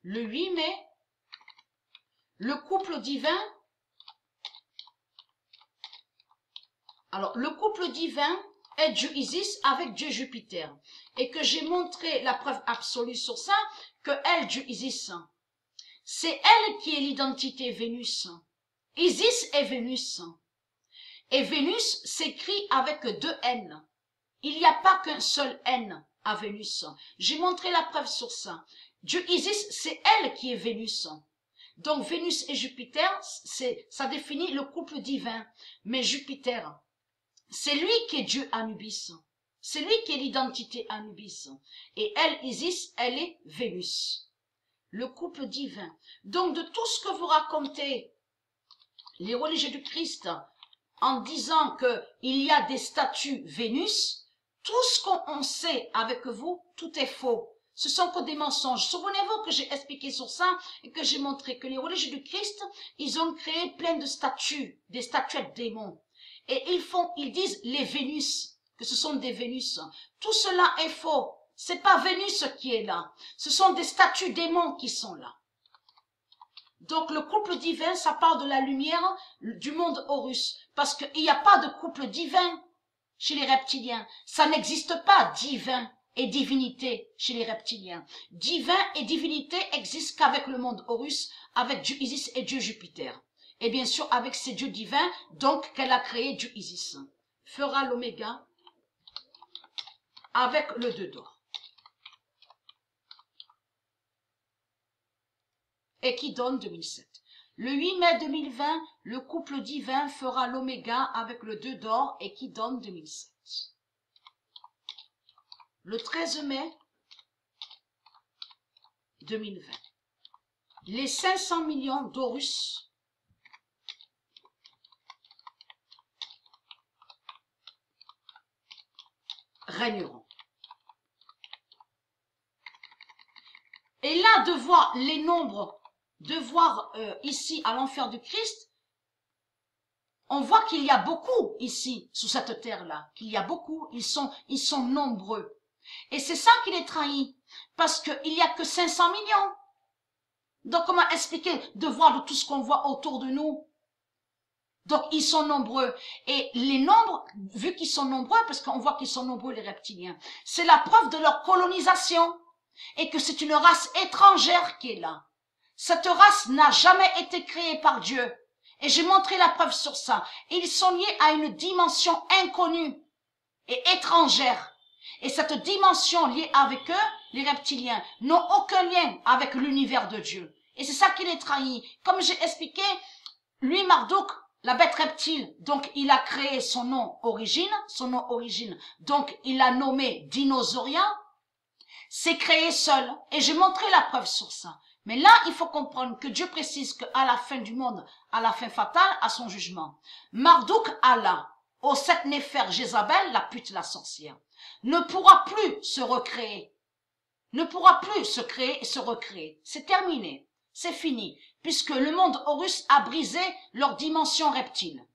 le 8 mai, le couple divin. Alors, le couple divin est Dieu Isis avec Dieu Jupiter. Et que j'ai montré la preuve absolue sur ça, que elle, Dieu Isis, c'est elle qui est l'identité Vénus. Isis est Vénus. Et Vénus s'écrit avec 2 N. Il n'y a pas qu'un seul N à Vénus. J'ai montré la preuve sur ça. Dieu Isis, c'est elle qui est Vénus. Donc Vénus et Jupiter, ça définit le couple divin. Mais Jupiter, c'est lui qui est Dieu Anubis. C'est lui qui est l'identité Anubis. Et elle, Isis, elle est Vénus. Le couple divin. Donc de tout ce que vous racontez, les religieux du Christ, en disant qu'il y a des statues Vénus, tout ce qu'on sait avec vous, tout est faux. Ce sont que des mensonges. Souvenez-vous que j'ai expliqué sur ça et que j'ai montré que les religieux du Christ, ils ont créé plein de statues, des statuettes démons. Et ils disent les Vénus, que ce sont des Vénus. Tout cela est faux. C'est pas Vénus qui est là. Ce sont des statues démons qui sont là. Donc le couple divin, ça part de la lumière du monde Horus. Parce qu'il n'y a pas de couple divin chez les reptiliens. Ça n'existe pas, divin et divinité chez les reptiliens. Divin et divinité existent qu'avec le monde Horus, avec Dieu Isis et Dieu Jupiter. Et bien sûr avec ces dieux divins, donc qu'elle a créé Dieu Isis. Fera l'oméga avec le 2 d'or. Et qui donne 2007. Le 8 mai 2020, le couple divin fera l'oméga avec le 2 d'or et qui donne 2007. Le 13 mai 2020, les 500 millions d'Horus régneront. Et là, de voir les nombres, de voir ici à l'enfer du Christ, on voit qu'il y a beaucoup ici, sous cette terre-là, qu'il y a beaucoup, ils sont nombreux. Et c'est ça qui les trahit, parce qu'il n'y a que 500 millions. Donc comment expliquer de voir de tout ce qu'on voit autour de nous? Donc ils sont nombreux. Et les nombres, vu qu'ils sont nombreux, parce qu'on voit qu'ils sont nombreux les reptiliens, c'est la preuve de leur colonisation. Et que c'est une race étrangère qui est là. Cette race n'a jamais été créée par Dieu. Et j'ai montré la preuve sur ça. Ils sont liés à une dimension inconnue et étrangère. Et cette dimension liée avec eux, les reptiliens, n'ont aucun lien avec l'univers de Dieu. Et c'est ça qui les trahit. Comme j'ai expliqué, lui, Marduk, la bête reptile, donc il a créé son nom origine, donc il l'a nommé Dinosauria. C'est créé seul. Et j'ai montré la preuve sur ça. Mais là, il faut comprendre que Dieu précise qu'à la fin du monde, à la fin fatale, à son jugement, Marduk Allah, au 7 Néfer Jézabel, la pute, la sorcière, ne pourra plus se recréer. Ne pourra plus se créer et se recréer. C'est terminé. C'est fini. Puisque le monde Horus a brisé leur dimension reptile.